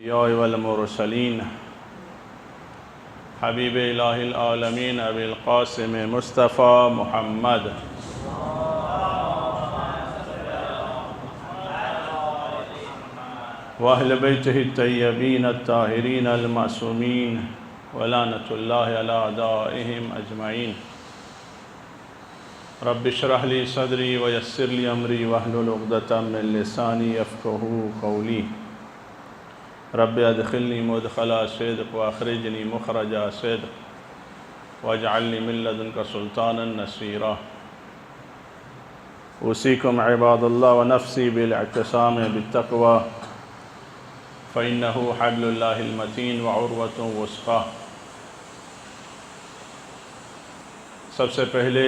الأنبياء والمرسلين حبيب إله العالمين أبي القاسم مصطفى محمد وأهل بيته الطيبين الطاهرين المعصومين ولعنة الله على أعدائهم أجمعين. رب اشرح لي صدري ويسر لي أمري واحلل عقدة من لساني يفقهوا قولي. رب ادخلني مدخل صدق واخرجني مخرج صدق واجعلني من لدنك سلطانا نصيرا. اوصيكم عباد الله ونفسي بالاعتصام بالتقوى فإنه حبل الله المتين وعروة وثقى. سب سے پہلے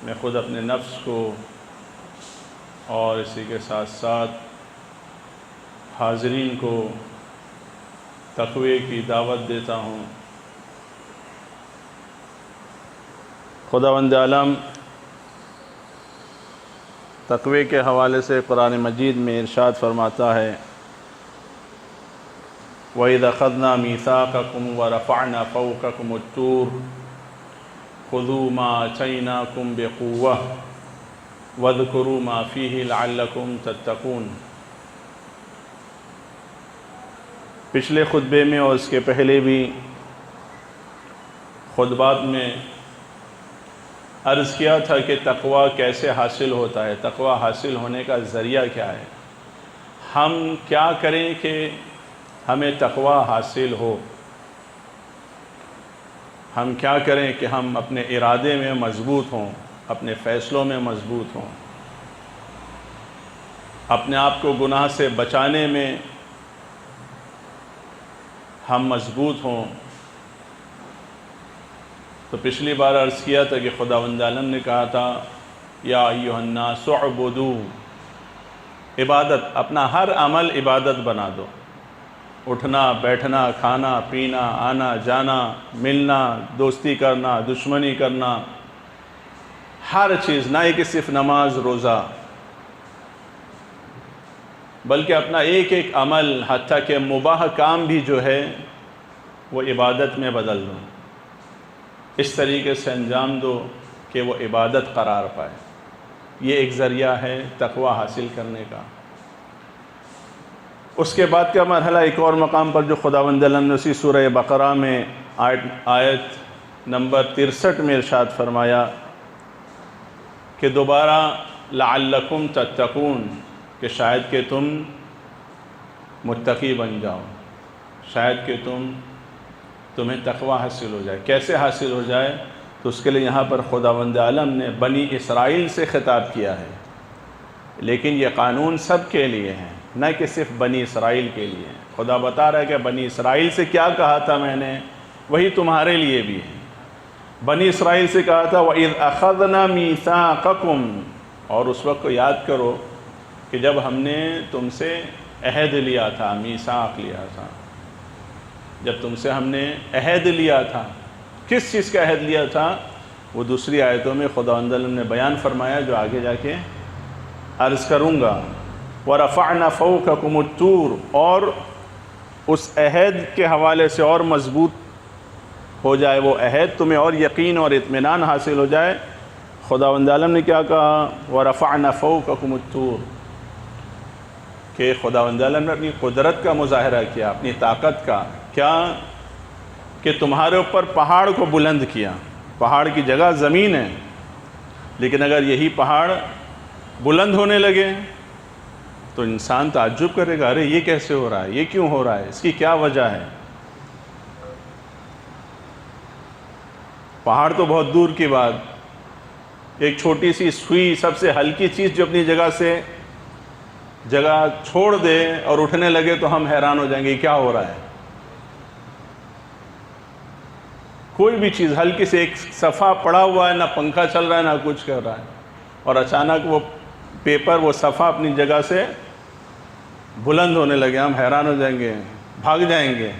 میں خود اپنے نفس کو اور اسی کے ساتھ ساتھ حاضرین کو تقوی کی دعوت دیتا ہوں. خداوند عالم تقوی کے حوالے سے قرآن مجید میں ارشاد فرماتا ہے وَإِذْ أَخَذْنَا مِيثَاقَكُمْ وَرَفَعْنَا فَوْقَكُمُ الطُّورَ خُذُوا مَا آتَيْنَاكُمْ بِقُوَّةٍ وَاذْكُرُوا مَا فِيهِ لَعَلَّكُمْ تَتَّقُونَ. پچھلے خطبے میں اور اس کے پہلے بھی خطبات میں عرض کیا تھا کہ تقوی کیسے حاصل ہوتا ہے، تقوی حاصل ہونے کا ذریعہ کیا ہے، ہم کیا کریں کہ ہمیں تقوی حاصل ہو، ہم کیا کریں کہ ہم اپنے ارادے میں مضبوط ہوں، اپنے فیصلوں میں مضبوط ہوں، اپنے آپ کو گناہ سے بچانے میں ہم مضبوط ہوں. تو پچھلی بار عرض کیا تھا کہ خداوند عالم نے کہا تھا یا ایھا الناس اعبدوا، عبادت، اپنا ہر عمل عبادت بنا دو. اٹھنا بیٹھنا کھانا پینا آنا جانا ملنا دوستی کرنا دشمنی کرنا، ہر چیز، نہ ہی کہ صرف نماز روزہ، بلکہ اپنا ایک ایک عمل حتیٰ کہ مباح کام بھی جو ہے وہ عبادت میں بدل دو، اس طریقے سے انجام دو کہ وہ عبادت قرار پائے. یہ ایک ذریعہ ہے تقوی حاصل کرنے کا. اس کے بعد کا مرحلہ ایک اور مقام پر جو خداوند عالم نے اسی سورہ بقرہ میں آیت نمبر 63 میں ارشاد فرمایا کہ دوبارہ لعلکم تتقون، کہ شاید کہ تم متقی بن جاؤ، شاید کہ تمہیں تقوی حاصل ہو جائے. کیسے حاصل ہو جائے؟ تو اس کے لیے یہاں پر خداوند عالم نے بنی اسرائیل سے خطاب کیا ہے، لیکن یہ قانون سب کے لیے ہے، نہ کہ صرف بنی اسرائیل کے لیے. خدا بتا رہا ہے کہ بنی اسرائیل سے کیا کہا تھا میں نے، وہی تمہارے لیے بھی ہے. بنی اسرائیل سے کہا تھا وَإِذْ أَخَذْنَا مِيثَاقَكُمْ، اور اس وقت کو یاد کرو کہ جب ہم نے تم سے عہد لیا تھا، میثاق لیا تھا، جب تم سے ہم نے عہد لیا تھا. کس چیز کا عہد لیا تھا وہ دوسری آیتوں میں خداوند عالم نے بیان فرمایا، جو آگے جا کے عرض کروں گا. وَرَفَعْنَا فَوْقَكُمُ الطُّورَ، اور اس عہد کے حوالے سے اور مضبوط ہو جائے وہ عہد، تمہیں اور یقین اور اطمینان حاصل ہو جائے. خداوند عالم نے کیا کہا وَرَفَعْنَا فَوْقَكُمُ الطُّورَ، کہ خداوند عالم نے اپنی قدرت کا مظاہرہ کیا، اپنی طاقت کا. کیا کہ تمہارے اوپر پہاڑ کو بلند کیا. پہاڑ کی جگہ زمین ہے، لیکن اگر یہی پہاڑ بلند ہونے لگے تو انسان تعجب کرے گا، ارے یہ کیسے ہو رہا ہے، یہ کیوں ہو رہا ہے، اس کی کیا وجہ ہے. پہاڑ تو بہت دور کی بات، ایک چھوٹی سی سوئی، سب سے ہلکی چیز جو اپنی جگہ سے جگہ چھوڑ دے اور اٹھنے لگے تو ہم حیران ہو جائیں گے کیا ہو رہا ہے. کوئی بھی چیز ہلکی سے، ایک صفحہ پڑا ہوا ہے، نہ پنکھا چل رہا ہے نہ کچھ کر رہا ہے، اور اچانک وہ پیپر، وہ صفحہ اپنی جگہ سے بلند ہونے لگے، ہم حیران ہو جائیں گے، بھاگ جائیں گے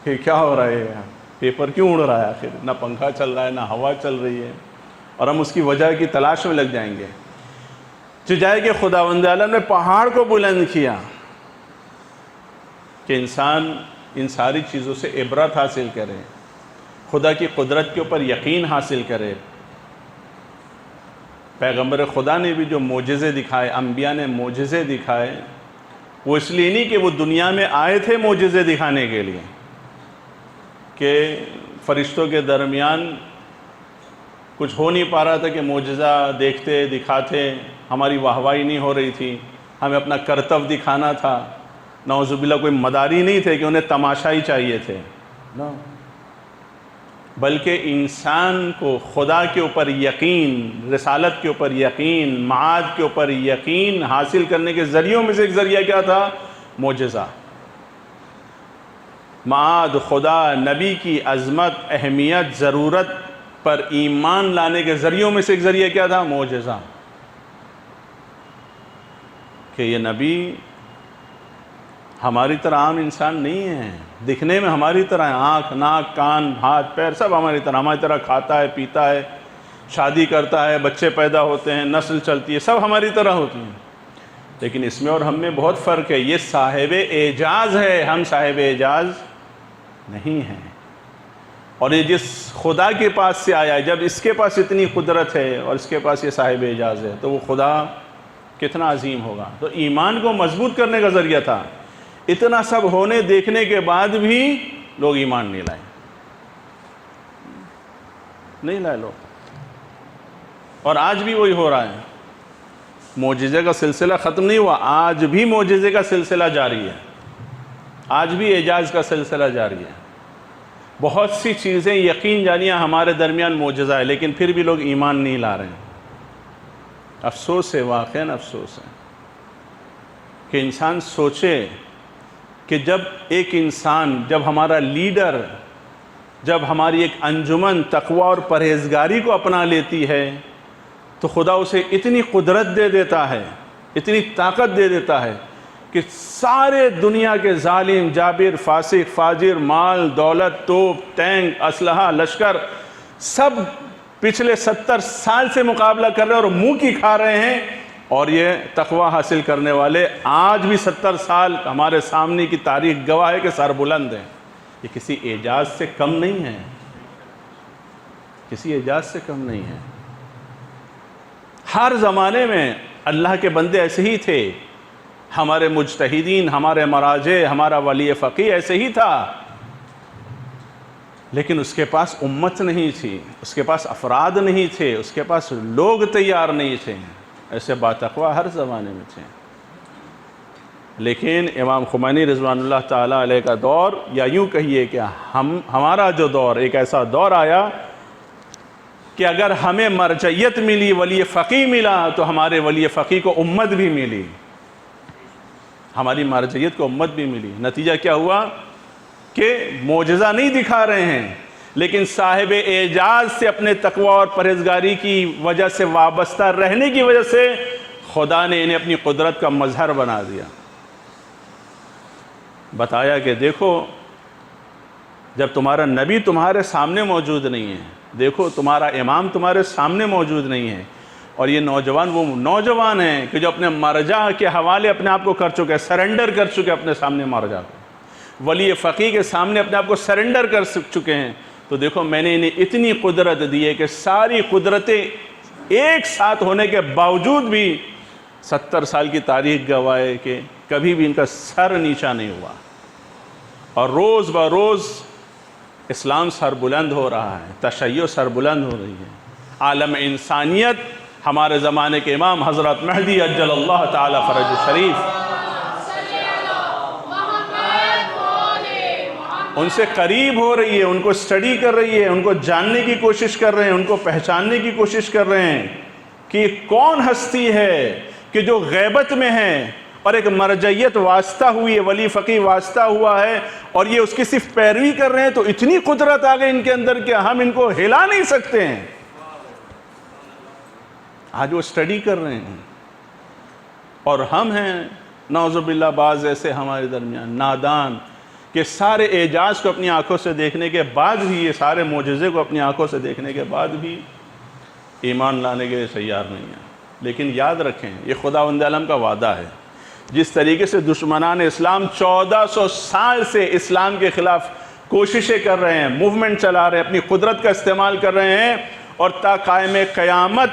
کہ کیا ہو رہا ہے، پیپر کیوں اڑ رہا ہے، آخر نہ پنکھا چل رہا ہے نہ ہوا چل رہی ہے، اور ہم اس کی وجہ کی تلاش میں لگ جائیں گے. جو جائے کہ خداوند عالم نے پہاڑ کو بلند کیا، کہ انسان ان ساری چیزوں سے عبرت حاصل کرے، خدا کی قدرت کے اوپر یقین حاصل کرے۔ پیغمبر خدا نے بھی جو معجزے دکھائے، انبیاء نے معجزے دکھائے، وہ اس لیے نہیں کہ وہ دنیا میں آئے تھے معجزے دکھانے کے لیے، کہ فرشتوں کے درمیان کچھ ہو نہیں پا رہا تھا کہ معجزہ دیکھتے دکھاتے، ہماری واہوائی نہیں ہو رہی تھی، ہمیں اپنا کرتب دکھانا تھا، نعوذ باللہ کوئی مداری نہیں تھے کہ انہیں تماشا ہی چاہیے تھے، بلکہ انسان کو خدا کے اوپر یقین، رسالت کے اوپر یقین، معاد کے اوپر یقین حاصل کرنے کے ذریعوں میں سے ایک ذریعہ کیا تھا؟ معجزہ۔ معاد، خدا، نبی کی عظمت، اہمیت، ضرورت پر ایمان لانے کے ذریعوں میں سے ایک ذریعہ کیا تھا؟ معجزہ۔ کہ یہ نبی ہماری طرح عام انسان نہیں ہے، دکھنے میں ہماری طرح آنکھ، ناک، کان، ہاتھ، پیر سب ہماری طرح کھاتا ہے، پیتا ہے، شادی کرتا ہے، بچے پیدا ہوتے ہیں، نسل چلتی ہے، سب ہماری طرح ہوتی ہیں، لیکن اس میں اور ہم میں بہت فرق ہے۔ یہ صاحب اعجاز ہے، ہم صاحب اعجاز نہیں ہیں۔ اور یہ جس خدا کے پاس سے آیا ہے، جب اس کے پاس اتنی قدرت ہے اور اس کے پاس یہ صاحب اعجاز ہے، تو وہ خدا کتنا عظیم ہوگا۔ تو ایمان کو مضبوط کرنے کا ذریعہ تھا۔ اتنا سب ہونے دیکھنے کے بعد بھی لوگ ایمان نہیں لائے لوگ، اور آج بھی وہی ہو رہا ہے۔ معجزے کا سلسلہ ختم نہیں ہوا، آج بھی معجزے کا سلسلہ جاری ہے، آج بھی اعجاز کا سلسلہ جاری ہے۔ بہت سی چیزیں یقین جانیاں ہمارے درمیان معجزہ ہے، لیکن پھر بھی لوگ ایمان نہیں لا رہے ہیں۔ افسوس ہے، واقعاً افسوس ہے کہ انسان سوچے کہ جب ایک انسان، جب ہمارا لیڈر، جب ہماری ایک انجمن تقوی اور پرہیزگاری کو اپنا لیتی ہے، تو خدا اسے اتنی قدرت دے دیتا ہے، اتنی طاقت دے دیتا ہے کہ سارے دنیا کے ظالم، جابر، فاسق، فاجر، مال، دولت، توپ، ٹینک، اسلحہ، لشکر، سب پچھلے 70 سال سے مقابلہ کر رہے ہیں اور منہ کی کھا رہے ہیں، اور یہ تقوی حاصل کرنے والے آج بھی 70 سال ہمارے سامنے کی تاریخ گواہ ہے کہ سر بلند ہیں۔ یہ کسی اعجاز سے کم نہیں ہے، کسی اعجاز سے کم نہیں ہے۔ ہر زمانے میں اللہ کے بندے ایسے ہی تھے، ہمارے مجتہدین، ہمارے مراجع، ہمارا ولی فقیہ ایسے ہی تھا، لیکن اس کے پاس امت نہیں تھی، اس کے پاس افراد نہیں تھے، اس کے پاس لوگ تیار نہیں تھے۔ ایسے باتقوا ہر زمانے میں تھے، لیکن امام خمینی رضوان اللہ تعالیٰ علیہ کا دور، یا یوں کہیے کہ ہمارا جو دور، ایک ایسا دور آیا کہ اگر ہمیں مرجعیت ملی، ولی فقیہ ملا، تو ہمارے ولی فقیہ کو امت بھی ملی، ہماری مرجعیت کو امت بھی ملی۔ نتیجہ کیا ہوا کہ معجزہ نہیں دکھا رہے ہیں، لیکن صاحب اعجاز سے اپنے تقوی اور پرہیزگاری کی وجہ سے وابستہ رہنے کی وجہ سے خدا نے انہیں اپنی قدرت کا مظہر بنا دیا۔ بتایا کہ دیکھو، جب تمہارا نبی تمہارے سامنے موجود نہیں ہے، دیکھو تمہارا امام تمہارے سامنے موجود نہیں ہے، اور یہ نوجوان وہ نوجوان ہیں کہ جو اپنے مرجع کے حوالے اپنے آپ کو کر چکے، سرنڈر کر چکے اپنے سامنے مرجع کو، ولی فقیہ کے سامنے اپنے آپ کو سرنڈر کر چکے ہیں۔ تو دیکھو میں نے انہیں اتنی قدرت دی ہے کہ ساری قدرتیں ایک ساتھ ہونے کے باوجود بھی 70 سال کی تاریخ گواہ ہے کہ کبھی بھی ان کا سر نیچا نہیں ہوا، اور روز بروز اسلام سر بلند ہو رہا ہے، تشیع سر بلند ہو رہی ہے۔ عالم انسانیت ہمارے زمانے کے امام حضرت مہدی عجل اللہ تعالی فرج شریف، ان سے قریب ہو رہی ہے، ان کو اسٹڈی کر رہی ہے، ان کو جاننے کی کوشش کر رہے ہیں، ان کو پہچاننے کی کوشش کر رہے ہیں کہ یہ کون ہستی ہے کہ جو غیبت میں ہے، اور ایک مرجعیت واسطہ ہوئی ہے، ولی فقیہ واسطہ ہوا ہے، اور یہ اس کی صرف پیروی کر رہے ہیں، تو اتنی قدرت آ گئی ان کے اندر کہ ہم ان کو ہلا نہیں سکتے ہیں۔ آج وہ اسٹڈی کر رہے ہیں، اور ہم ہیں نعوذ باللہ بعض ایسے ہمارے درمیان نادان کہ سارے اعجاز کو اپنی آنکھوں سے دیکھنے کے بعد بھی، یہ سارے معجزے کو اپنی آنکھوں سے دیکھنے کے بعد بھی ایمان لانے کے لیے تیار نہیں ہیں۔ لیکن یاد رکھیں، یہ خداوند عالم کا وعدہ ہے، جس طریقے سے دشمنان اسلام 1400 سال سے اسلام کے خلاف کوششیں کر رہے ہیں، موومنٹ چلا رہے ہیں، اپنی قدرت کا استعمال کر رہے ہیں، اور تا قائم قیامت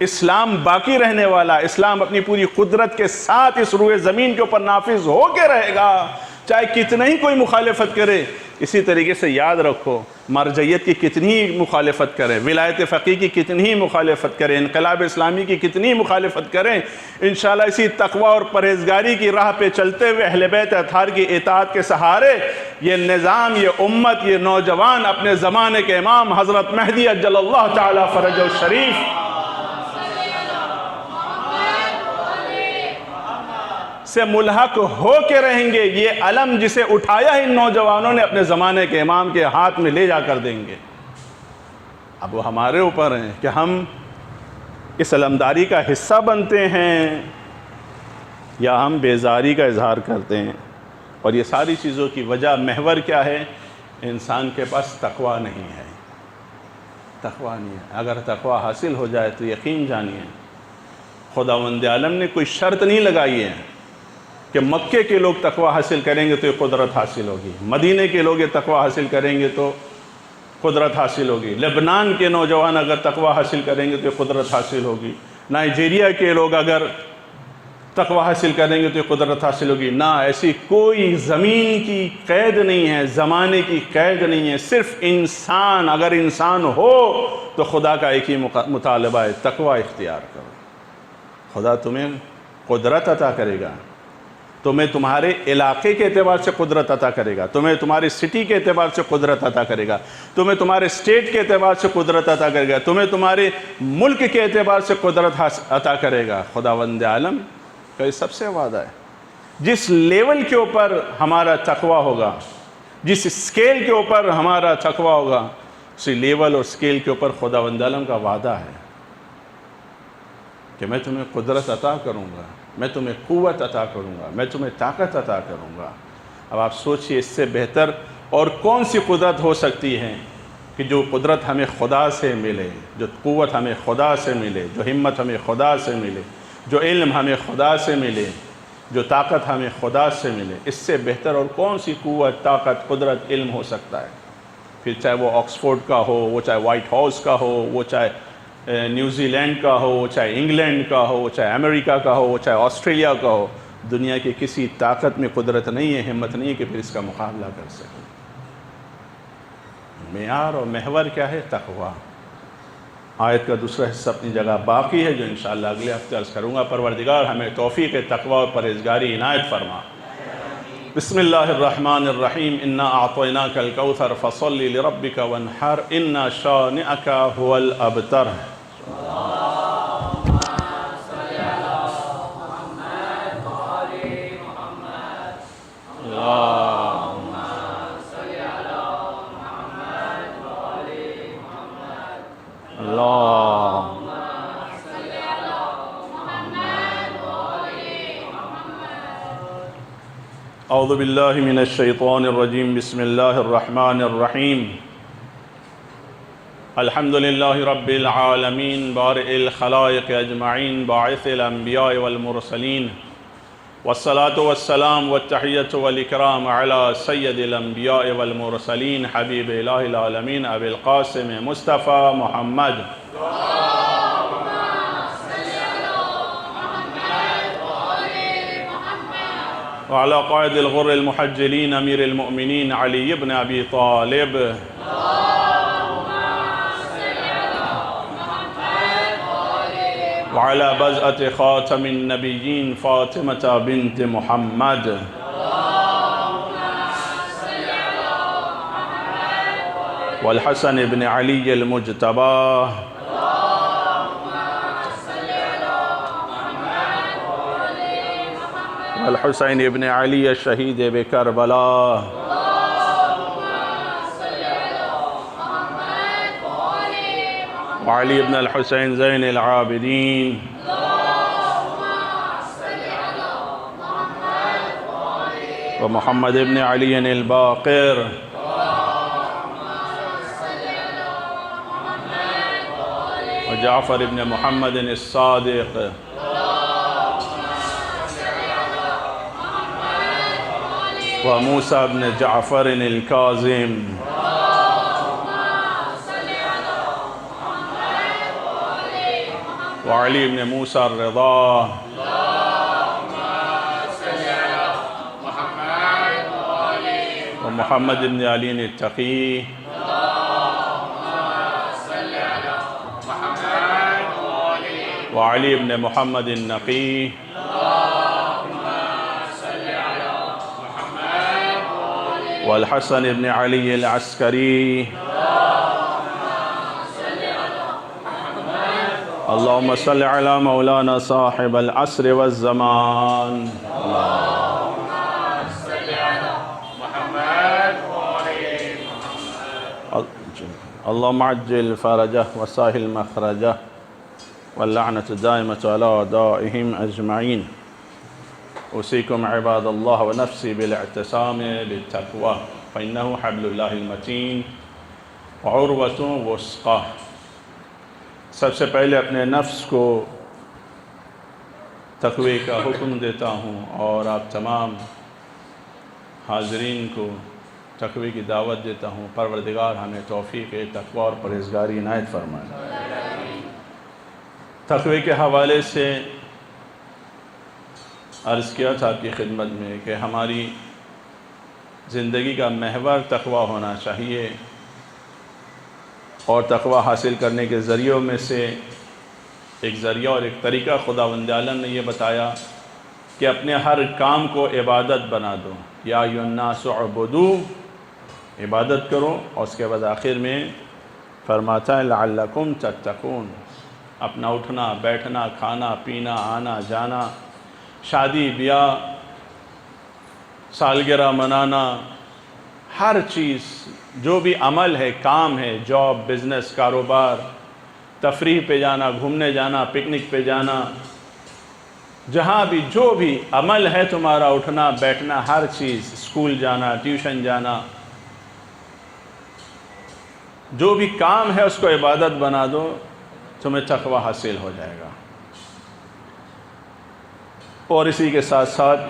اسلام باقی رہنے والا، اسلام اپنی پوری قدرت کے ساتھ اس روئے زمین کے اوپر نافذ ہو کے رہے گا، چاہے کتنا ہی کوئی مخالفت کرے۔ اسی طریقے سے یاد رکھو، مرجعیت کی کتنی ہی مخالفت کریں، ولایت فقیہ کی کتنی ہی مخالفت کریں، انقلاب اسلامی کی کتنی ہی مخالفت کریں، انشاءاللہ اسی تقوی اور پرہیزگاری کی راہ پہ چلتے ہوئے اہل بیت اطہار کی اطاعت کے سہارے یہ نظام، یہ امت، یہ نوجوان اپنے زمانے کے امام حضرت مہدی عجل اللہ تعالی فرجہ الشریف سے ملحق ہو کے رہیں گے۔ یہ علم جسے اٹھایا ان نوجوانوں نے اپنے زمانے کے امام کے ہاتھ میں لے جا کر دیں گے۔ اب وہ ہمارے اوپر ہیں کہ ہم اس علمداری کا حصہ بنتے ہیں یا ہم بیزاری کا اظہار کرتے ہیں۔ اور یہ ساری چیزوں کی وجہ محور کیا ہے؟ انسان کے پاس تقوی نہیں ہے، تقوی نہیں ہے۔ اگر تقوی حاصل ہو جائے تو یقین جانیے خداوند عالم نے کوئی شرط نہیں لگائی ہے کہ مکے کے لوگ تقوی حاصل کریں گے تو یہ قدرت حاصل ہوگی، مدینے کے لوگ یہ تقوی حاصل کریں گے تو قدرت حاصل ہوگی، لبنان کے نوجوان اگر تقوی حاصل کریں گے تو یہ قدرت حاصل ہوگی، نائجیریا کے لوگ اگر تقوی حاصل کریں گے تو یہ قدرت حاصل ہوگی۔ نہ، ایسی کوئی زمین کی قید نہیں ہے، زمانے کی قید نہیں ہے، صرف انسان، اگر انسان ہو تو خدا کا ایک ہی مطالبہ ہے، تقوی اختیار کرو۔ خدا تمہیں قدرت عطا کرے گا، تمہیں تمہارے علاقے کے اعتبار سے قدرت عطا کرے گا، تمہیں تمہاری سٹی کے اعتبار سے قدرت عطا کرے گا، تمہیں تمہارے اسٹیٹ کے اعتبار سے قدرت عطا کرے گا، تمہیں تمہارے ملک کے اعتبار سے قدرت عطا کرے گا۔ خداوند عالم کا یہ سب سے وعدہ ہے۔ جس لیول کے اوپر ہمارا تقوی ہوگا، جس اسکیل کے اوپر ہمارا تقوی ہوگا، اسی لیول اور اسکیل کے اوپر خداوند عالم کا وعدہ ہے کہ میں تمہیں قدرت عطا کروں گا، میں تمہیں قوت عطا کروں گا، میں تمہیں طاقت عطا کروں گا۔ اب آپ سوچئے اس سے بہتر اور کون سی قدرت ہو سکتی ہے کہ جو قدرت ہمیں خدا سے ملے، جو قوت ہمیں خدا سے ملے، جو ہمت ہمیں خدا سے ملے، جو علم ہمیں خدا سے ملے، جو طاقت ہمیں خدا سے ملے۔ اس سے بہتر اور کون سی قوت، طاقت، قدرت، علم ہو سکتا ہے؟ پھر چاہے وہ آکسفورڈ کا ہو، وہ چاہے وائٹ ہاؤس کا ہو، وہ چاہے نیوزی لینڈ کا ہو، وہ چاہے انگلینڈ کا ہو، وہ چاہے امریکہ کا ہو، وہ چاہے آسٹریلیا کا ہو، دنیا کی کسی طاقت میں قدرت نہیں ہے، ہمت نہیں ہے کہ پھر اس کا مقابلہ کر سکے۔ معیار اور محور کیا ہے؟ تقوی۔ آیت کا دوسرا حصہ اپنی جگہ باقی ہے جو انشاءاللہ اگلے ہفتے عرض کروں گا۔ پروردگار ہمیں توفیق تقوی اور پرہیزگاری عنایت فرما۔ بسم اللہ الرحمن الرحیم۔ انا اعطیناک الکوثر فصل لربک وانحر ان شانئک هو الابتر۔ اعوذ باللہ من الشیطان الرجیم۔ بسم اللہ الرحمن الرحیم۔ الحمد للہ رب العالمین بارئ الخلائق اجمعین باعث الانبیاء والمرسلین والصلاة والسلام والتحیۃ والاکرام علی سید الانبیاء والمرسلین حبیب الہ العالمین ابی القاسم مصطفیٰ محمد وعلى قائد الغر المحجلين أمير المؤمنين علي بن أبي طالب وعلى بزأة خاتم النبيين فاطمة بنت محمد والحسن بن علي المجتبى الحسین ابن علی الشہید بکربلا وعلی ابن الحسین زین العابدین ومحمد ابن علی الباقر وجعفر ابن محمد الصادق وموسى بن جعفر الكاظم وعلي بن موسى الرضا ومحمد بن علي التقي وعلي بن محمد النقي والحسن بن علي العسكري اللهم صل على مولانا صاحب العصر والزمان اللهم عجل فرجه وسهل مخرجه واللعنة الدائمة على أعدائهم أجمعين. أوصيكم عباد الله ونفسي بالاعتصام بالتقوى فإنه حبل الله المتين وعروة وثقى. سب سے پہلے اپنے نفس کو تقوی کا حکم دیتا ہوں اور آپ تمام حاضرین کو تقوی کی دعوت دیتا ہوں. پروردگار ہمیں توفیق تقوی اور پرہیزگاری عنایت فرمائے. تقوی کے حوالے سے عرض کیا تھا آپ کی خدمت میں کہ ہماری زندگی کا محور تقوی ہونا چاہیے، اور تقوی حاصل کرنے کے ذریعوں میں سے ایک ذریعہ اور ایک طریقہ خداوند عالم نے یہ بتایا کہ اپنے ہر کام کو عبادت بنا دو. یا ایھا الناس اعبدوا، عبادت کرو. اور اس کے بعد آخر میں فرماتا ہے لعلکم تتقون. اپنا اٹھنا بیٹھنا کھانا پینا آنا جانا، شادی بیاہ سالگرہ منانا، ہر چیز جو بھی عمل ہے، کام ہے، جاب، بزنس، کاروبار، تفریح پہ جانا، گھومنے جانا، پکنک پہ جانا، جہاں بھی جو بھی عمل ہے تمہارا، اٹھنا بیٹھنا، ہر چیز، اسکول جانا، ٹیوشن جانا، جو بھی کام ہے اس کو عبادت بنا دو، تمہیں تقوی حاصل ہو جائے گا. اور اسی کے ساتھ ساتھ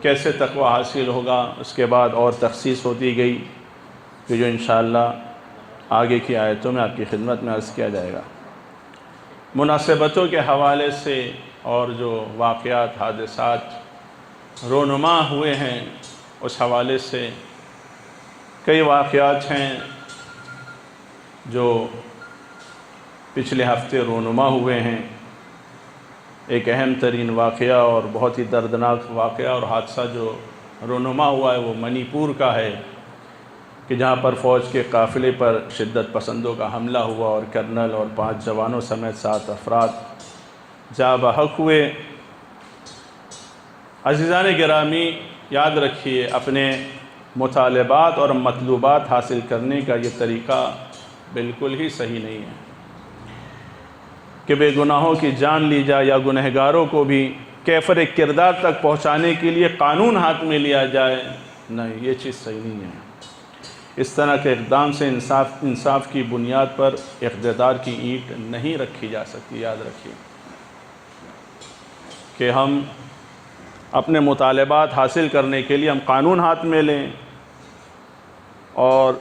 کیسے تقوی حاصل ہوگا اس کے بعد اور تخصیص ہوتی گئی کہ جو انشاءاللہ آگے کی آیتوں میں آپ کی خدمت میں عرض کیا جائے گا. مناسبتوں کے حوالے سے اور جو واقعات حادثات رونما ہوئے ہیں اس حوالے سے کئی واقعات ہیں جو پچھلے ہفتے رونما ہوئے ہیں. ایک اہم ترین واقعہ اور بہت ہی دردناک واقعہ اور حادثہ جو رونما ہوا ہے وہ منی پور کا ہے کہ جہاں پر فوج کے قافلے پر شدت پسندوں کا حملہ ہوا اور کرنل اور 5 جوانوں سمیت 7 افراد جاں بحق ہوئے. عزیزان گرامی، یاد رکھیے اپنے مطالبات اور مطلوبات حاصل کرنے کا یہ طریقہ بالکل ہی صحیح نہیں ہے کہ بے گناہوں کی جان لی جائے یا گنہگاروں کو بھی کیفر کردار تک پہنچانے کے لیے قانون ہاتھ میں لیا جائے. نہیں، یہ چیز صحیح نہیں ہے. اس طرح کے اقدام سے انصاف کی بنیاد پر اقتدار کی اینٹ نہیں رکھی جا سکتی. یاد رکھیے کہ ہم اپنے مطالبات حاصل کرنے کے لیے ہم قانون ہاتھ میں لیں، اور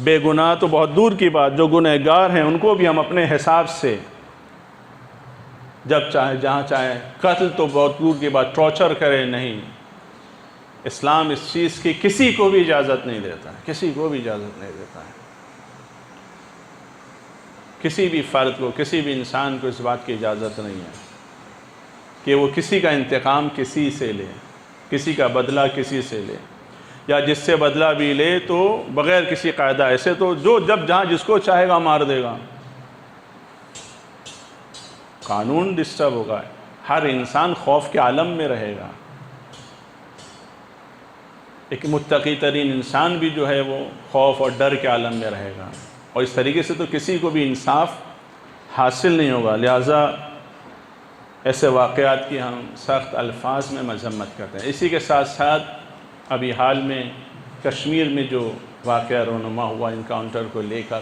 بے گناہ تو بہت دور کی بات، جو گنہگار ہیں ان کو بھی ہم اپنے حساب سے جب چاہے جہاں چاہے، قتل تو بہت دور کی بات، ٹارچر کرے نہیں. اسلام اس چیز کی کسی کو بھی اجازت نہیں دیتا ہے، کسی کو بھی اجازت نہیں دیتا ہے. کسی بھی فرد کو، کسی بھی انسان کو اس بات کی اجازت نہیں ہے کہ وہ کسی کا انتقام کسی سے لے، کسی کا بدلہ کسی سے لے، یا جس سے بدلہ بھی لے تو بغیر کسی قاعدہ. ایسے تو جو جب جہاں جس کو چاہے گا مار دے گا. قانون ڈسٹرب ہوگا، ہر انسان خوف کے عالم میں رہے گا. ایک متقی ترین انسان بھی جو ہے وہ خوف اور ڈر کے عالم میں رہے گا، اور اس طریقے سے تو کسی کو بھی انصاف حاصل نہیں ہوگا. لہٰذا ایسے واقعات کی ہم سخت الفاظ میں مذمت کرتے ہیں. اسی کے ساتھ ساتھ ابھی حال میں کشمیر میں جو واقعہ رونما ہوا انکاؤنٹر کو لے کر،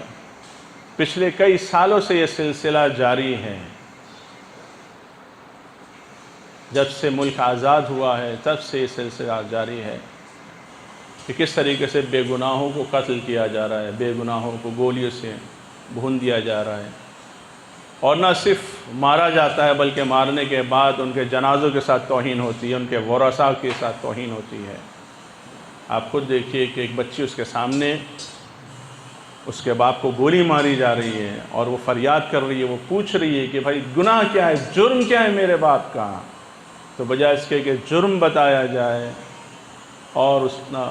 پچھلے کئی سالوں سے یہ سلسلہ جاری ہے. جب سے ملک آزاد ہوا ہے تب سے یہ سلسلہ جاری ہے کہ کس طریقے سے بے گناہوں کو قتل کیا جا رہا ہے، بے گناہوں کو گولیوں سے بھون دیا جا رہا ہے، اور نہ صرف مارا جاتا ہے بلکہ مارنے کے بعد ان کے جنازوں کے ساتھ توہین ہوتی ہے، ان کے ورثاء کے ساتھ توہین ہوتی ہے۔ آپ خود دیکھیے کہ ایک بچی اس کے سامنے اس کے باپ کو گولی ماری جا رہی ہے اور وہ فریاد کر رہی ہے، وہ پوچھ رہی ہے کہ بھائی گناہ کیا ہے، جرم کیا ہے میرے باپ کا؟ تو بجائے اس کے کہ جرم بتایا جائے اور اس کا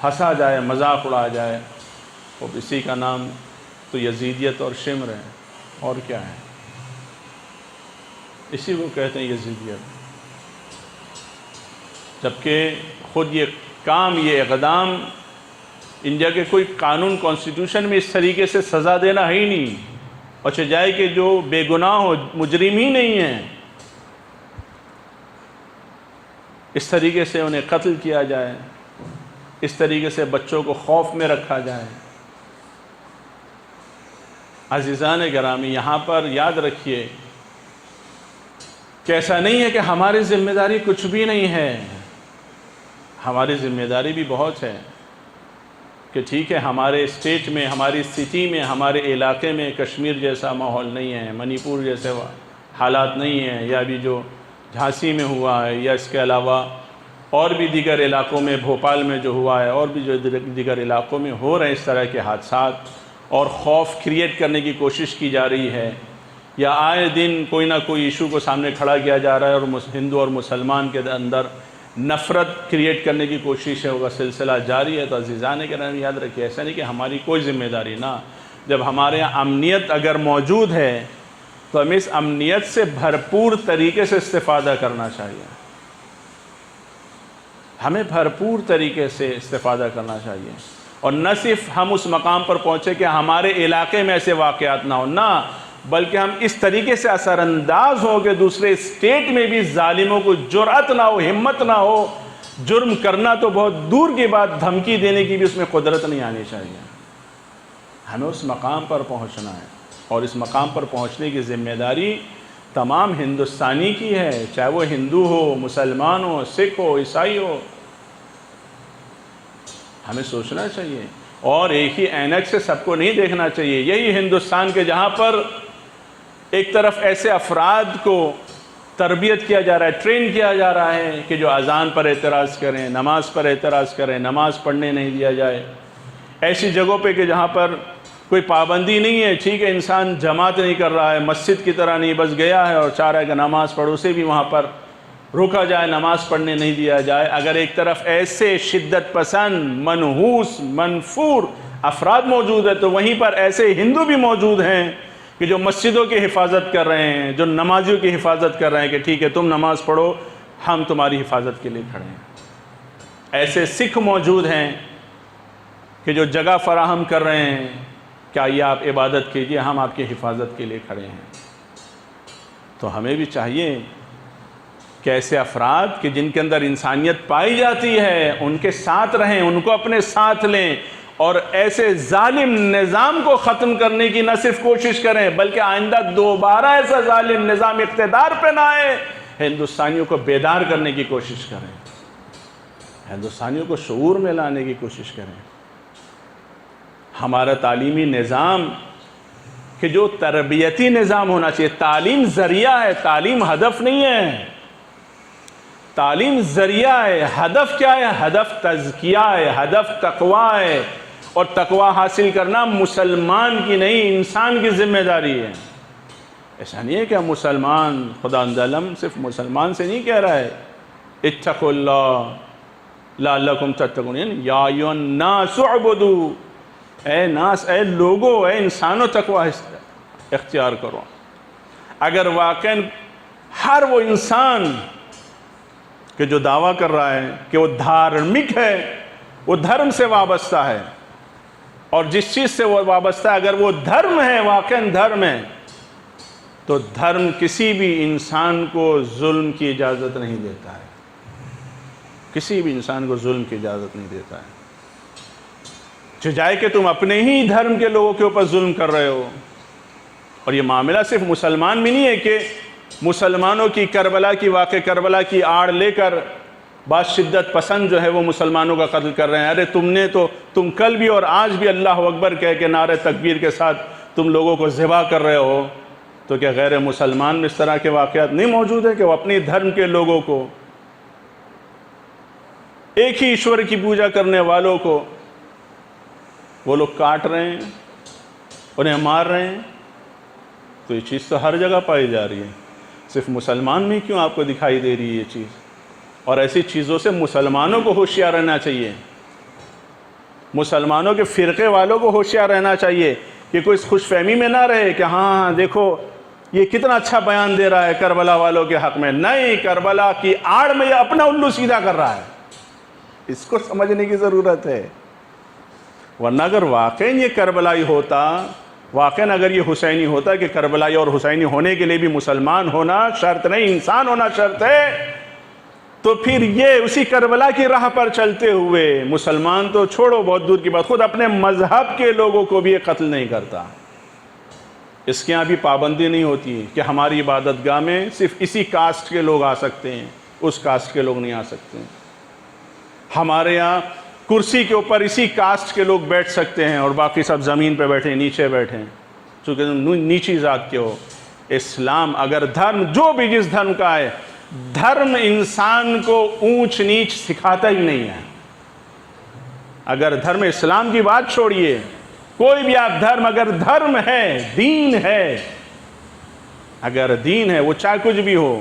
ہنسا جائے، مذاق اڑایا جائے، وہ اسی کا نام تو یزیدیت اور شمر ہے، اور کیا ہے؟ اسی کو کہتے ہیں یزیدیت۔ جبکہ خود یہ کام، یہ اقدام انڈیا کے کوئی قانون کانسٹیٹیوشن میں اس طریقے سے سزا دینا ہے ہی نہیں، اور جائے کہ جو بے گناہ ہو، مجرم ہی نہیں ہیں، اس طریقے سے انہیں قتل کیا جائے، اس طریقے سے بچوں کو خوف میں رکھا جائے۔ عزیزان گرامی، یہاں پر یاد رکھیے کہ ایسا نہیں ہے کہ ہماری ذمہ داری کچھ بھی نہیں ہے، ہماری ذمہ داری بھی بہت ہے کہ ٹھیک ہے ہمارے اسٹیٹ میں، ہماری سٹی میں، ہمارے علاقے میں کشمیر جیسا ماحول نہیں ہے، منی پور جیسے حالات نہیں ہیں، یا بھی جو جھانسی میں ہوا ہے، یا اس کے علاوہ اور بھی دیگر علاقوں میں، بھوپال میں جو ہوا ہے، اور بھی جو دیگر علاقوں میں ہو رہے ہیں اس طرح کے حادثات، اور خوف کریٹ کرنے کی کوشش کی جا رہی ہے، یا آئے دن کوئی نہ کوئی ایشو کو سامنے کھڑا کیا جا رہا ہے اور ہندو اور مسلمان کے اندر نفرت کریٹ کرنے کی کوشش ہے، وہ سلسلہ جاری ہے۔ تو عزیزان کرام یاد رکھیے، ایسا نہیں کہ ہماری کوئی ذمہ داری نہ، جب ہمارے یہاں امنیت اگر موجود ہے تو ہمیں اس امنیت سے بھرپور طریقے سے استفادہ کرنا چاہیے، ہمیں بھرپور طریقے سے استفادہ کرنا چاہیے، اور نہ صرف ہم اس مقام پر پہنچے کہ ہمارے علاقے میں ایسے واقعات نہ ہو، نہ بلکہ ہم اس طریقے سے اثر انداز ہو کہ دوسرے اسٹیٹ میں بھی ظالموں کو جرأت نہ ہو، ہمت نہ ہو، جرم کرنا تو بہت دور کی بات، دھمکی دینے کی بھی اس میں قدرت نہیں آنی چاہیے۔ ہمیں اس مقام پر پہنچنا ہے، اور اس مقام پر پہنچنے کی ذمہ داری تمام ہندوستانی کی ہے، چاہے وہ ہندو ہو، مسلمان ہو، سکھ ہو، عیسائی ہو۔ ہمیں سوچنا چاہیے، اور ایک ہی عینک سے سب کو نہیں دیکھنا چاہیے۔ یہی ہندوستان کے جہاں پر ایک طرف ایسے افراد کو تربیت کیا جا رہا ہے، ٹرین کیا جا رہا ہے کہ جو اذان پر اعتراض کریں، نماز پر اعتراض کریں، نماز پڑھنے نہیں دیا جائے، ایسی جگہوں پہ کہ جہاں پر کوئی پابندی نہیں ہے، ٹھیک ہے انسان جماعت نہیں کر رہا ہے، مسجد کی طرح نہیں، بس گیا ہے اور چاہ رہا ہے کہ نماز پڑھو، اسے بھی وہاں پر روکا جائے، نماز پڑھنے نہیں دیا جائے۔ اگر ایک طرف ایسے شدت پسند، منحوس، منفور افراد موجود ہیں تو وہیں پر ایسے ہندو بھی موجود ہیں کہ جو مسجدوں کی حفاظت کر رہے ہیں، جو نمازیوں کی حفاظت کر رہے ہیں کہ ٹھیک ہے تم نماز پڑھو، ہم تمہاری حفاظت کے لیے کھڑے ہیں۔ ایسے سکھ موجود ہیں کہ جو جگہ فراہم کر رہے ہیں کہ آئیے آپ عبادت کیجئے، ہم آپ کی حفاظت کے لیے کھڑے ہیں۔ تو ہمیں بھی چاہیے کہ ایسے افراد کہ جن کے اندر انسانیت پائی جاتی ہے ان کے ساتھ رہیں، ان کو اپنے ساتھ لیں، اور ایسے ظالم نظام کو ختم کرنے کی نہ صرف کوشش کریں بلکہ آئندہ دوبارہ ایسا ظالم نظام اقتدار پہ نہ آئے، ہندوستانیوں کو بیدار کرنے کی کوشش کریں، ہندوستانیوں کو شعور میں لانے کی کوشش کریں۔ ہمارا تعلیمی نظام کہ جو تربیتی نظام ہونا چاہیے، تعلیم ذریعہ ہے، تعلیم ہدف نہیں ہے، تعلیم ذریعہ ہے۔ ہدف کیا ہے؟ ہدف تزکیہ ہے، ہدف تقویٰ ہے، اور تقویٰ حاصل کرنا مسلمان کی نہیں انسان کی ذمہ داری ہے۔ ایسا نہیں ہے کہ ہم مسلمان، خدا اندلم صرف مسلمان سے نہیں کہہ رہا ہے، اتقوا اللہ لعلکم تتقون، یا ایھا الناس اعبدوا، اے ناس، اے لوگو، اے انسانوں تقویٰ اختیار کرو۔ اگر واقعاً ہر وہ انسان کہ جو دعویٰ کر رہا ہے کہ وہ دھارمک ہے، وہ دھرم سے وابستہ ہے، اور جس چیز سے وہ وابستہ ہے اگر وہ دھرم ہے، واقعاً دھرم ہے، تو دھرم کسی بھی انسان کو ظلم کی اجازت نہیں دیتا ہے، کسی بھی انسان کو ظلم کی اجازت نہیں دیتا ہے۔ جائے کہ تم اپنے ہی دھرم کے لوگوں کے اوپر ظلم کر رہے ہو، اور یہ معاملہ صرف مسلمان بھی نہیں ہے کہ مسلمانوں کی کربلا کی واقع کربلا کی آڑ لے کر بعض شدت پسند جو ہے وہ مسلمانوں کا قتل کر رہے ہیں. ارے تم کل بھی اور آج بھی اللہ اکبر کہہ کے نعرہ تکبیر کے ساتھ تم لوگوں کو ذبح کر رہے ہو, تو کیا غیر مسلمان میں اس طرح کے واقعات نہیں موجود ہیں کہ وہ اپنی دھرم کے لوگوں کو, ایک ہی ایشور کی پوجا کرنے والوں کو وہ لوگ کاٹ رہے ہیں, انہیں مار رہے ہیں؟ تو یہ چیز تو ہر جگہ پائی جا رہی ہے, صرف مسلمان میں کیوں آپ کو دکھائی دے رہی ہے یہ چیز؟ اور ایسی چیزوں سے مسلمانوں کو ہوشیار رہنا چاہیے, مسلمانوں کے فرقے والوں کو ہوشیار رہنا چاہیے کہ کوئی اس خوش فہمی میں نہ رہے کہ ہاں دیکھو یہ کتنا اچھا بیان دے رہا ہے کربلا والوں کے حق میں. نہیں, کربلا کی آڑ میں یہ اپنا الو سیدھا کر رہا ہے, اس کو سمجھنے کی ضرورت ہے. ورنہ اگر واقعی یہ کربلائی ہوتا, واقعی اگر یہ حسینی ہوتا کہ کربلائی اور حسینی ہونے کے لیے بھی مسلمان ہونا شرط نہیں, انسان ہونا شرط ہے, تو پھر یہ اسی کربلا کی راہ پر چلتے ہوئے مسلمان تو چھوڑو بہت دور کی بات, خود اپنے مذہب کے لوگوں کو بھی یہ قتل نہیں کرتا. اس کے یہاں بھی پابندی نہیں ہوتی کہ ہماری عبادت گاہ میں صرف اسی کاسٹ کے لوگ آ سکتے ہیں, اس کاسٹ کے لوگ نہیں آ سکتے. ہمارے یہاں کرسی کے اوپر اسی کاسٹ کے لوگ بیٹھ سکتے ہیں اور باقی سب زمین پہ بیٹھیں, نیچے بیٹھیں, چونکہ نیچی ذات کے ہو. اسلام اگر دھرم جو بھی جس دھرم کا ہے, دھرم انسان کو اونچ نیچ سکھاتا ہی نہیں ہے. اگر دھرم اسلام کی بات چھوڑیے, کوئی بھی آپ دھرم, اگر دھرم ہے, دین ہے, اگر دین ہے وہ چاہے کچھ بھی ہو,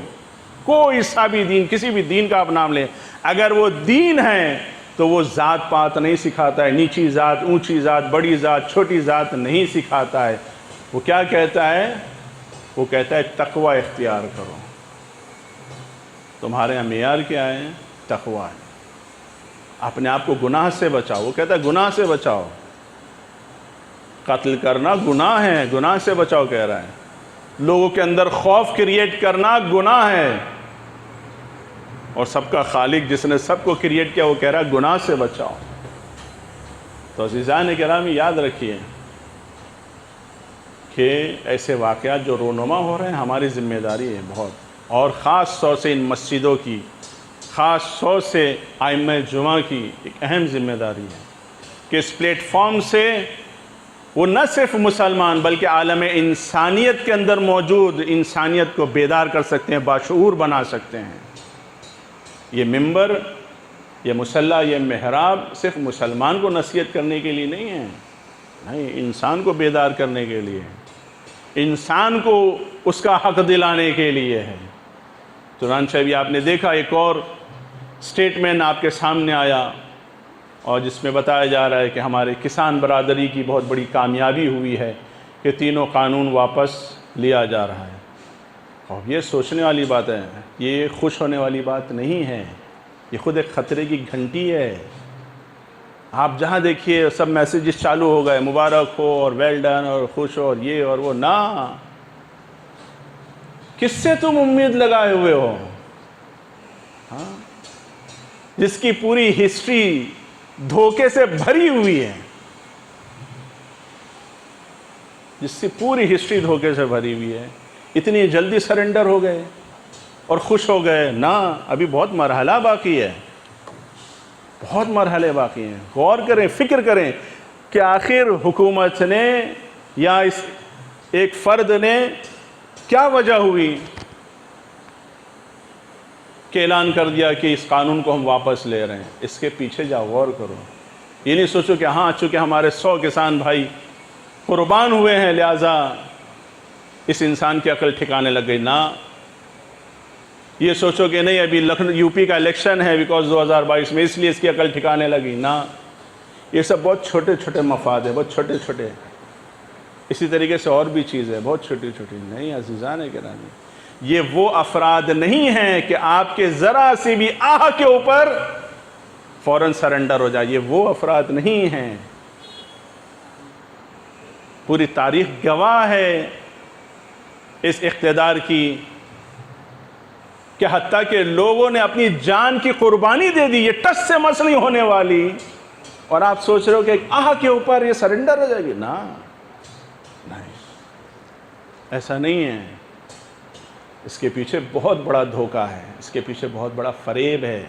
کوئی سا بھی دین, کسی بھی دین کا آپ نام لیں, اگر وہ دین ہے تو وہ ذات پات نہیں سکھاتا ہے, نیچی ذات, اونچی ذات, بڑی ذات, چھوٹی ذات نہیں سکھاتا ہے. وہ کیا کہتا ہے؟ وہ کہتا ہے تقوی اختیار کرو. تمہارے یہاں معیار کیا ہے؟ تقوی ہے. اپنے آپ کو گناہ سے بچاؤ. وہ کہتا ہے گناہ سے بچاؤ, قتل کرنا گناہ ہے, گناہ سے بچاؤ کہہ رہا ہے. لوگوں کے اندر خوف کریٹ کرنا گناہ ہے, اور سب کا خالق جس نے سب کو کریٹ کیا وہ کہہ رہا ہے گناہ سے بچاؤ. تو عزیزان گرامی یاد رکھیے کہ ایسے واقعات جو رونما ہو رہے ہیں ہماری ذمہ داری ہے بہت, اور خاص طور سے ان مسجدوں کی, خاص طور سے ائمہ جمعہ کی ایک اہم ذمہ داری ہے کہ اس پلیٹ فارم سے وہ نہ صرف مسلمان بلکہ عالم انسانیت کے اندر موجود انسانیت کو بیدار کر سکتے ہیں, باشعور بنا سکتے ہیں. یہ ممبر, یہ مصلی, یہ محراب صرف مسلمان کو نصیحت کرنے کے لیے نہیں ہے, نہیں, انسان کو بیدار کرنے کے لیے, انسان کو اس کا حق دلانے کے لیے ہے. چنانچہ بھی آپ نے دیکھا ایک اور سٹیٹمنٹ آپ کے سامنے آیا, اور جس میں بتایا جا رہا ہے کہ ہمارے کسان برادری کی بہت بڑی کامیابی ہوئی ہے کہ تینوں قانون واپس لیا جا رہا ہے. اور یہ سوچنے والی بات ہے, یہ خوش ہونے والی بات نہیں ہے, یہ خود ایک خطرے کی گھنٹی ہے. آپ جہاں دیکھیے سب میسیجز چالو ہو گئے, مبارک ہو اور ویل ڈن اور خوش ہو اور یہ اور وہ. نہ, کس سے تم امید لگائے ہوئے ہو؟ ہاں, جس کی پوری ہسٹری دھوکے سے بھری ہوئی ہے, جس کی پوری ہسٹری دھوکے سے بھری ہوئی ہے, اتنی جلدی سرنڈر ہو گئے اور خوش ہو گئے؟ نہ, ابھی بہت مرحلہ باقی ہے, بہت مرحلے باقی ہیں. غور کریں, فکر کریں کہ آخر حکومت نے یا اس ایک فرد نے کیا وجہ ہوئی کہ اعلان کر دیا کہ اس قانون کو ہم واپس لے رہے ہیں. اس کے پیچھے جاؤ, غور کرو. یہ نہیں سوچو کہ ہاں چونکہ ہمارے 100 کسان بھائی قربان ہوئے ہیں لہٰذا اس انسان کی عقل ٹھکانے لگ گئی. نہ, یہ سوچو کہ نہیں ابھی لکھنؤ یو پی کا الیکشن ہے بیکاز 2022 میں اس لیے اس کی عقل ٹھکانے لگی. نہ, یہ سب بہت چھوٹے چھوٹے مفاد ہیں, بہت چھوٹے چھوٹے. اسی طریقے سے اور بھی چیزیں بہت چھوٹی چھوٹی. نہیں عزیزان گرامی, یہ وہ افراد نہیں ہیں کہ آپ کے ذرا سی بھی آہ کے اوپر فوراً سرنڈر ہو جائے. یہ وہ افراد نہیں ہیں. پوری تاریخ گواہ ہے اس اقتدار کی کہ حتیٰ کہ لوگوں نے اپنی جان کی قربانی دے دی, یہ ٹس سے مس نہیں ہونے والی, اور آپ سوچ رہے ہو کہ ایک آہ کے اوپر یہ سرنڈر ہو جائے گی. نہیں, ایسا نہیں ہے. اس کے پیچھے بہت بڑا دھوکہ ہے، اس کے پیچھے بہت بڑا فریب ہے۔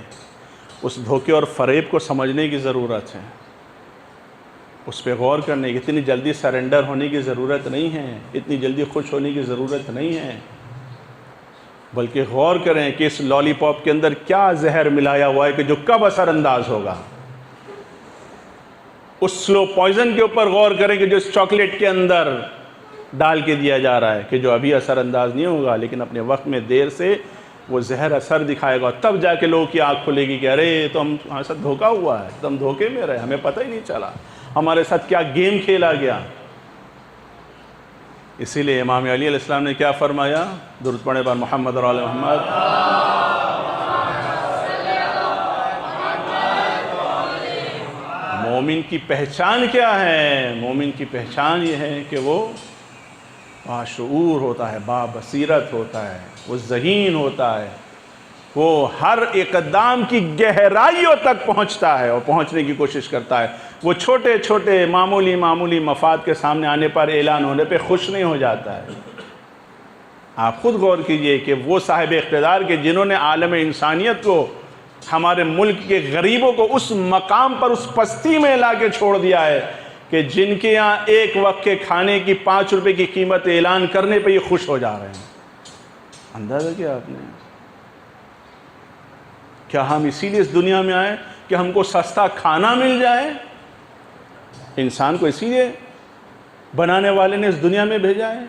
اس دھوکے اور فریب کو سمجھنے کی ضرورت ہے، اس پہ غور کرنے کی۔ اتنی جلدی سرنڈر ہونے کی ضرورت نہیں ہے، اتنی جلدی خوش ہونے کی ضرورت نہیں ہے، بلکہ غور کریں کہ اس لالی پاپ کے اندر کیا زہر ملایا ہوا ہے کہ جو کب اثر انداز ہوگا۔ اس سلو پوائزن کے اوپر غور کریں کہ جو اس چاکلیٹ کے اندر ڈال کے دیا جا رہا ہے، کہ جو ابھی اثر انداز نہیں ہوگا لیکن اپنے وقت میں دیر سے وہ زہر اثر دکھائے گا، تب جا کے لوگوں کی آنکھ کھلے گی کہ ارے تو ہمارے ساتھ دھوکہ ہوا ہے، تو ہم دھوکے میں رہے، ہمیں پتہ ہی نہیں چلا ہمارے ساتھ کیا گیم کھیلا گیا۔ اسی لیے امام علی علیہ السلام نے کیا فرمایا؟ درود پڑھیں بار محمد اور آل محمد۔ مومن کی پہچان کیا ہے؟ مومن کی پہچان یہ ہے کہ وہ باشعور ہوتا ہے، با بصیرت ہوتا ہے، وہ ذہین ہوتا ہے، وہ ہر اقدام کی گہرائیوں تک پہنچتا ہے اور پہنچنے کی کوشش کرتا ہے۔ وہ چھوٹے چھوٹے معمولی مفاد کے سامنے آنے پر، اعلان ہونے پہ خوش نہیں ہو جاتا ہے۔ آپ خود غور کیجئے کہ وہ صاحب اقتدار کے جنہوں نے عالم انسانیت کو، ہمارے ملک کے غریبوں کو اس مقام پر، اس پستی میں لا کے چھوڑ دیا ہے کہ جن کے یہاں ایک وقت کے کھانے کی 5 روپے کی قیمت اعلان کرنے پہ یہ خوش ہو جا رہے ہیں۔ اندازہ کیا آپ نے؟ کیا ہم اسی لیے اس دنیا میں آئے کہ ہم کو سستا کھانا مل جائے؟ انسان کو اسی لیے بنانے والے نے اس دنیا میں بھیجا ہے۔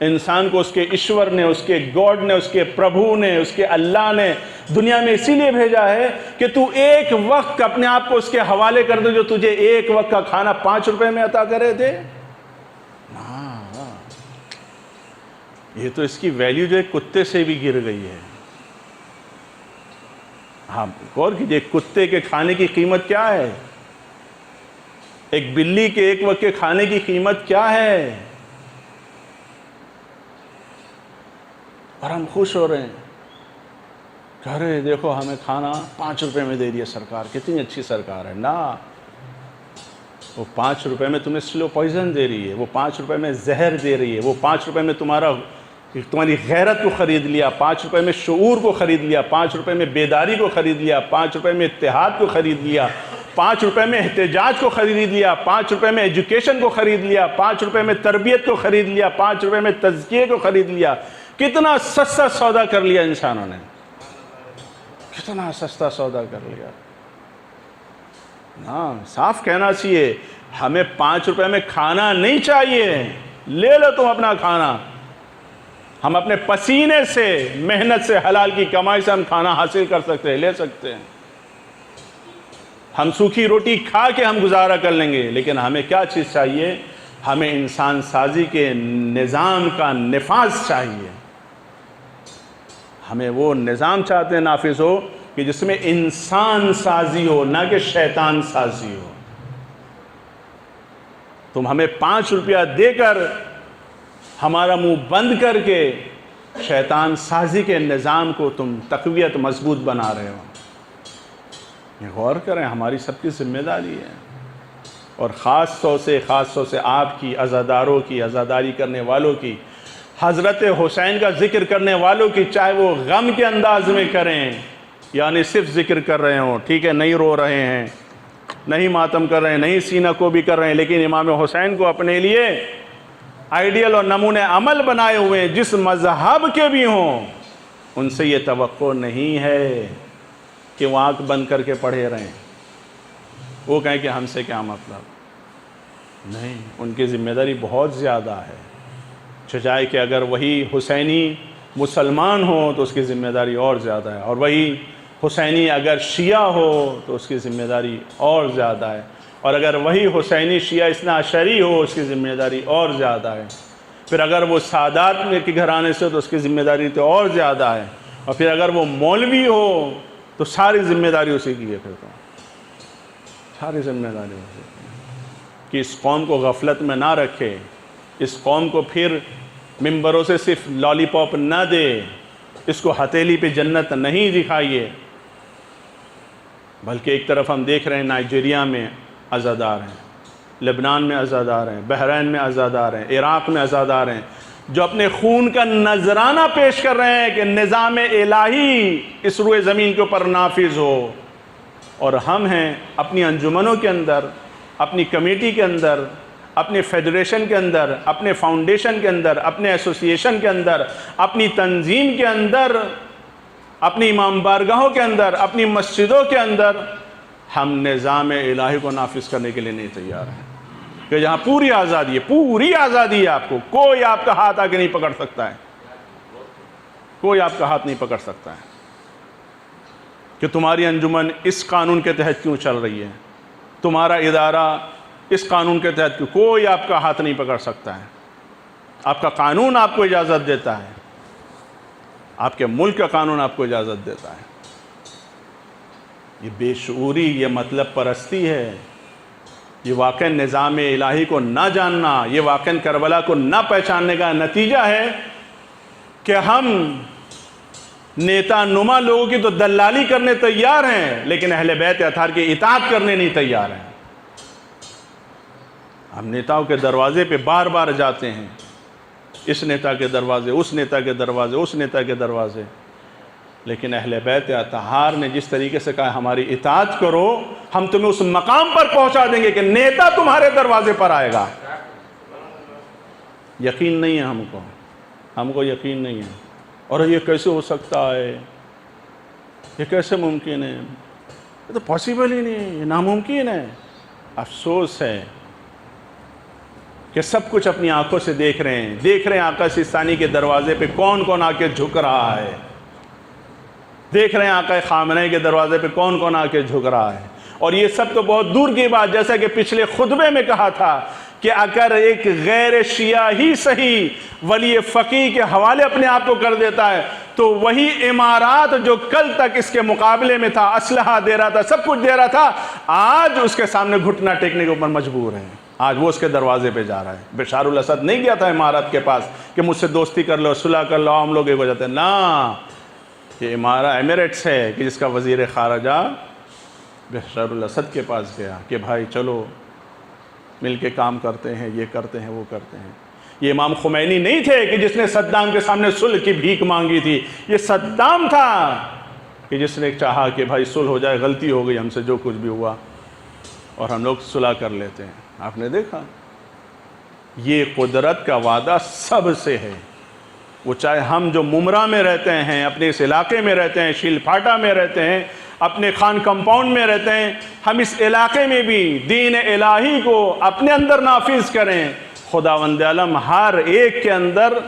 انسان کو اس کے ایشور نے، اس کے گاڈ نے، اس کے پربھو نے، اس کے اللہ نے دنیا میں اسی لیے بھیجا ہے کہ تو ایک وقت اپنے آپ کو اس کے حوالے کر دے جو تجھے ایک وقت کا کھانا 5 روپے میں عطا کرے دے۔ یہ تو اس کی ویلیو جو ہے کتے سے بھی گر گئی ہے۔ ہاں غور کیجئے، کتے کے کھانے کی قیمت کیا ہے؟ ایک بلی کے ایک وقت کے کھانے کی قیمت کیا ہے؟ اور ہم خوش ہو رہے ہیں، کہہ رہے دیکھو ہمیں کھانا 5 روپے میں دے دیا سرکار، کتنی اچھی سرکار ہے۔ نا، وہ 5 روپے میں تمہیں سلو پوائزن دے رہی ہے، وہ 5 روپے میں زہر دے رہی ہے، وہ 5 روپے میں تمہاری غیرت کو خرید لیا، 5 روپے میں شعور کو خرید لیا، 5 روپے میں بیداری کو خرید لیا، 5 روپے میں اتحاد کو خرید لیا، 5 روپے میں احتجاج کو خرید لیا، 5 روپے میں ایجوکیشن کو خرید لیا، 5 روپے میں تربیت کو خرید لیا، 5 روپے میں تزکیے کو خرید لیا۔ کتنا سستا سودا کر لیا انسانوں نے، کتنا سستا سودا کر لیا۔ ہاں صاف کہنا چاہیے، ہمیں 5 روپے میں کھانا نہیں چاہیے، لے لو تم اپنا کھانا۔ ہم اپنے پسینے سے، محنت سے، حلال کی کمائی سے ہم کھانا حاصل کر سکتے ہیں، لے سکتے ہیں۔ ہم سوکھی روٹی کھا کے ہم گزارا کر لیں گے، لیکن ہمیں کیا چیز چاہیے؟ ہمیں انسان سازی کے نظام کا نفاذ چاہیے۔ ہمیں وہ نظام چاہتے ہیں نافذ ہو کہ جس میں انسان سازی ہو، نہ کہ شیطان سازی ہو۔ تم ہمیں 5 روپیہ دے کر ہمارا منہ بند کر کے شیطان سازی کے نظام کو تم تقویت مضبوط بنا رہے ہو۔ یہ غور کریں، ہماری سب کی ذمہ داری ہے، اور خاص طور سے آپ کی، عزاداروں کی، عزاداری کرنے والوں کی، حضرت حسین کا ذکر کرنے والوں کی، چاہے وہ غم کے انداز میں کریں، یعنی صرف ذکر کر رہے ہوں، ٹھیک ہے، نہیں رو رہے ہیں، نہیں ماتم کر رہے ہیں، نہیں سینہ کو بھی کر رہے ہیں، لیکن امام حسین کو اپنے لیے آئیڈیل اور نمونے عمل بنائے ہوئے ہیں، جس مذہب کے بھی ہوں، ان سے یہ توقع نہیں ہے کہ وہ آنکھ بند کر کے پڑھے رہیں، وہ کہیں کہ ہم سے کیا مطلب۔ نہیں، ان کی ذمہ داری بہت زیادہ ہے، چاہے کہ اگر وہی حسینی مسلمان ہو تو اس کی ذمہ داری اور زیادہ ہے، اور وہی حسینی اگر شیعہ ہو تو اس کی ذمہ داری اور زیادہ ہے، اور اگر وہی حسینی شیعہ اثنا عشری ہو اس کی ذمہ داری اور زیادہ ہے، پھر اگر وہ سادات کے گھرانے سے تو اس کی ذمہ داری تو اور زیادہ ہے، اور پھر اگر وہ مولوی ہو تو ساری ذمہ داری اسی کی ہے، پھر تو ساری ذمہ داری اسی کی ہے کہ اس قوم کو غفلت میں نہ رکھے، اس قوم کو پھر ممبروں سے صرف لالی پاپ نہ دے، اس کو ہتھیلی پہ جنت نہیں دکھائیے، بلکہ ایک طرف ہم دیکھ رہے ہیں نائجیریا میں عزادار ہیں، لبنان میں عزادار ہیں، بحرین میں عزادار ہیں، عراق میں عزادار ہیں، جو اپنے خون کا نذرانہ پیش کر رہے ہیں کہ نظام الہی اس روئے زمین کے اوپر نافذ ہو، اور ہم ہیں اپنی انجمنوں کے اندر، اپنی کمیٹی کے اندر، اپنے فیڈریشن کے اندر، اپنے فاؤنڈیشن کے اندر، اپنے ایسوسیشن کے اندر، اپنی تنظیم کے اندر، اپنی امام بارگاہوں کے اندر، اپنی مسجدوں کے اندر ہم نظام الہی کو نافذ کرنے کے لیے نہیں تیار ہیں، کہ جہاں پوری آزادی ہے، پوری آزادی ہے، آپ کو کوئی آپ کا ہاتھ آگے نہیں پکڑ سکتا ہے، کوئی آپ کا ہاتھ نہیں پکڑ سکتا ہے کہ تمہاری انجمن اس قانون کے تحت کیوں چل رہی ہے، تمہارا ادارہ اس قانون کے تحت کیوں، کوئی آپ کا ہاتھ نہیں پکڑ سکتا ہے۔ آپ کا قانون آپ کو اجازت دیتا ہے، آپ کے ملک کا قانون آپ کو اجازت دیتا ہے۔ یہ بے شعوری، یہ مطلب پرستی ہے، یہ واقع نظام الہی کو نہ جاننا، یہ واقع کربلا کو نہ پہچاننے کا نتیجہ ہے کہ ہم نیتا نما لوگوں کی تو دلالی کرنے تیار ہیں، لیکن اہل بیت اطہار کی اطاعت کرنے نہیں تیار ہیں۔ ہم نیتاؤں کے دروازے پہ بار بار جاتے ہیں، اس نیتا کے دروازے، اس نیتا کے دروازے، اس نیتا کے دروازے، لیکن اہل بیت اطہار نے جس طریقے سے کہا ہماری اطاعت کرو، ہم تمہیں اس مقام پر پہنچا دیں گے کہ نیتا تمہارے دروازے پر آئے گا۔ یقین نہیں ہے ہم کو یقین نہیں ہے، اور یہ کیسے ہو سکتا ہے، یہ کیسے ممکن ہے، یہ تو پاسبل ہی نہیں ہے، یہ ناممکن ہے۔ افسوس ہے کہ سب کچھ اپنی آنکھوں سے دیکھ رہے ہیں آقا سیستانی کے دروازے پہ کون کون آ کے جھک رہا ہے، دیکھ رہے ہیں آقا خامنہئی کے دروازے پہ کون کون آ کے جھک رہا ہے، اور یہ سب تو بہت دور کی بات، جیسا کہ پچھلے خطبے میں کہا تھا کہ اگر ایک غیر شیعہ ہی صحیح ولی فقیہ کے حوالے اپنے آپ کو کر دیتا ہے تو وہی امارات جو کل تک اس کے مقابلے میں تھا، اسلحہ دے رہا تھا، سب کچھ دے رہا تھا، آج اس کے سامنے گھٹنا ٹیکنے کے اوپر مجبور ہے۔ آج وہ اس کے دروازے پہ جا رہا ہے۔ بشار الاسد نہیں گیا تھا امارات کے پاس کہ مجھ سے دوستی کر لو، صلح کر لو، ہم لوگ ایک ہو جاتے ہیں، نا، یہ ایمریٹس ہے کہ جس کا وزیر خارجہ بشار الاسد کے پاس گیا کہ بھائی چلو مل کے کام کرتے ہیں، یہ کرتے ہیں، وہ کرتے ہیں۔ یہ امام خمینی نہیں تھے کہ جس نے صدام کے سامنے صلح کی بھیک مانگی تھی، یہ صدام تھا کہ جس نے چاہا کہ بھائی صلح ہو جائے، غلطی ہو گئی ہم سے جو کچھ بھی ہوا، اور ہم لوگ صلح کر لیتے ہیں۔ آپ نے دیکھا یہ قدرت کا وعدہ سب سے ہے، وہ چاہے ہم جو ممرہ میں رہتے ہیں، اپنے اس علاقے میں رہتے ہیں، شیل پھاٹا میں رہتے ہیں، اپنے خان کمپاؤنڈ میں رہتے ہیں، ہم اس علاقے میں بھی دین الہی کو اپنے اندر نافذ کریں، خداوند عالم ہر ایک کے اندر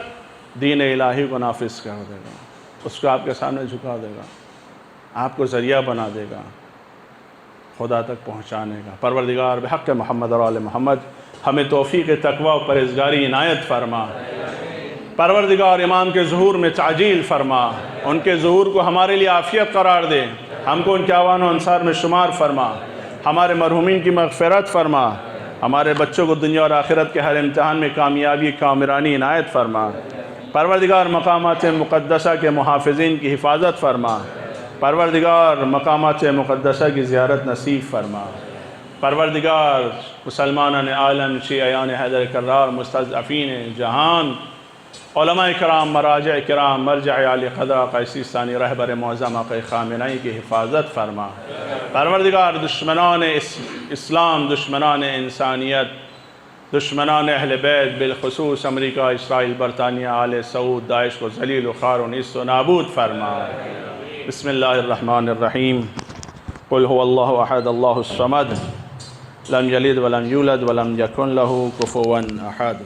دین الہی کو نافذ کر دے گا، اس کو آپ کے سامنے جھکا دے گا، آپ کو ذریعہ بنا دے گا خدا تک پہنچانے کا۔ پروردگار بحق محمد اور آل محمد ہمیں توفیق تقوی و پرہیزگاری عنایت فرما۔ پروردگار امام کے ظہور میں تعجیل فرما، ان کے ظہور کو ہمارے لیے عافیت قرار دے، ہم کو ان کے اعوان و انصار میں شمار فرما، ہمارے مرحومین کی مغفرت فرما، ہمارے بچوں کو دنیا اور آخرت کے ہر امتحان میں کامیابی کامرانی عنایت فرما۔ پروردگار مقامات مقدسہ کے محافظین کی حفاظت فرما، پروردگار مقامات مقدسہ کی زیارت نصیب فرما۔ پروردگار مسلمانان عالم، شیعیان حیدر کرار، مستضعفین جہان، علماء کرام، مراجع کرام، مرجع عالی قدر آقا سیستانی، رہبر معظم آقا خامنہئی کی حفاظت فرما۔ پروردگار دشمنان اسلام، دشمنان انسانیت، دشمنان اہل بیت، بالخصوص امریکہ، اسرائیل، برطانیہ، آل سعود، داعش کو ذلیل و خوار و نیست و نابود فرما۔ بسم اللہ الرحمن الرحیم۔ قل هو اللہ احد اللہ الصمد، لم یلد ولم یولد ولم یکن لہ کفوا احد۔